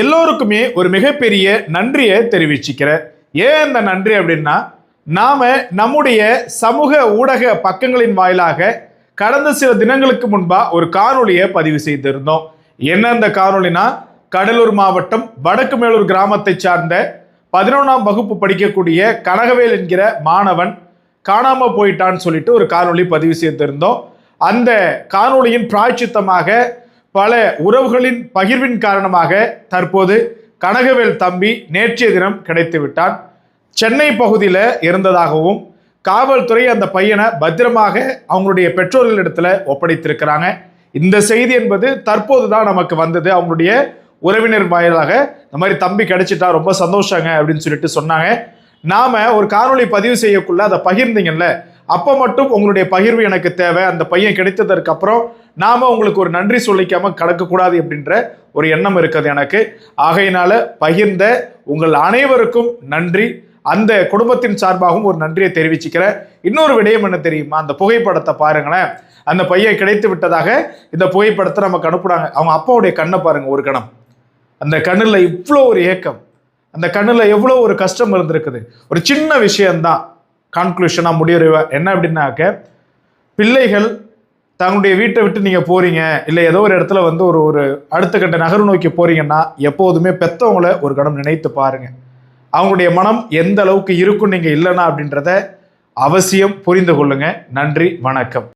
எல்லோருக்குமே ஒரு மிகப்பெரிய நன்றியை தெரிவிச்சுக்கிறேன். ஏன் இந்த நன்றி அப்படின்னா, நாம நம்முடைய சமூக ஊடக பக்கங்களின் வாயிலாக கடந்த சில தினங்களுக்கு முன்பா ஒரு காணொலியை பதிவு செய்திருந்தோம். என்ன அந்த காணொலினா, கடலூர் மாவட்டம் வடக்கு மேலூர் கிராமத்தை சார்ந்த 11ஆம் வகுப்பு படிக்கக்கூடிய கனகவேல் என்கிற மாணவன் காணாம போயிட்டான்னு சொல்லிட்டு ஒரு காணொலி பதிவு செய்திருந்தோம். அந்த காணொலியின் பிராய்ச்சித்தமாக பல உறவுகளின் பகிர்வின் காரணமாக தற்போது கனகவேல் தம்பி நேற்றைய தினம் கிடைத்து விட்டான். சென்னை பகுதியில் இருந்ததாகவும் காவல்துறை அந்த பையனை பத்திரமாக அவங்களுடைய பெற்றோர்களிடத்துல ஒப்படைத்திருக்கிறாங்க. இந்த செய்தி என்பது தற்போது தான் நமக்கு வந்தது. அவங்களுடைய உறவினர் வாயிலாக இந்த மாதிரி தம்பி கிடைச்சிட்டா ரொம்ப சந்தோஷங்க அப்படின்னு சொல்லிட்டு சொன்னாங்க. நாம ஒரு காணொலி பதிவு செய்யக்குள்ள அதை பகிர்ந்தீங்கல்ல, அப்போ மட்டும் உங்களுடைய பகிர்வு எனக்கு தேவை. அந்த பையன் கிடைத்ததற்கு அப்புறம் நாம உங்களுக்கு ஒரு நன்றி சொல்லிக்காம கடக்கக்கூடாது அப்படின்ற ஒரு எண்ணம் இருக்குது எனக்கு. ஆகையினால பகிர்ந்த உங்கள் அனைவருக்கும் நன்றி. அந்த குடும்பத்தின் சார்பாகவும் ஒரு நன்றியை தெரிவிச்சுக்கிறேன். இன்னொரு விடயம் என்ன தெரியுமா, அந்த புகைப்படத்தை பாருங்களேன். அந்த பையன் கிடைத்து விட்டதாக இந்த புகைப்படத்தை நமக்கு அனுப்புனாங்க. அவங்க அப்பாவுடைய கண்ணை பாருங்க, ஒரு கணம். அந்த கண்ணில் இவ்வளோ ஒரு ஏக்கம், அந்த கண்ணில் எவ்வளோ ஒரு கஷ்டம் இருந்திருக்குது. ஒரு சின்ன விஷயம்தான் கன்க்ளூஷனாக முடிவுறுவேன். என்ன அப்படின்னாக்க, பிள்ளைகள் தங்களுடைய வீட்டை விட்டு நீங்கள் போகிறீங்க, இல்லை ஏதோ ஒரு இடத்துல வந்து ஒரு அடுத்த கட்ட நகர்வு நோக்கி போகிறீங்கன்னா எப்போதுமே பெற்றவங்கள ஒரு கணம் நினைத்து பாருங்கள். அவங்களுடைய மனம் எந்த அளவுக்கு இருக்கும் நீங்கள் இல்லைனா அப்படின்றத அவசியம் புரிந்து கொள்ளுங்க. நன்றி, வணக்கம்.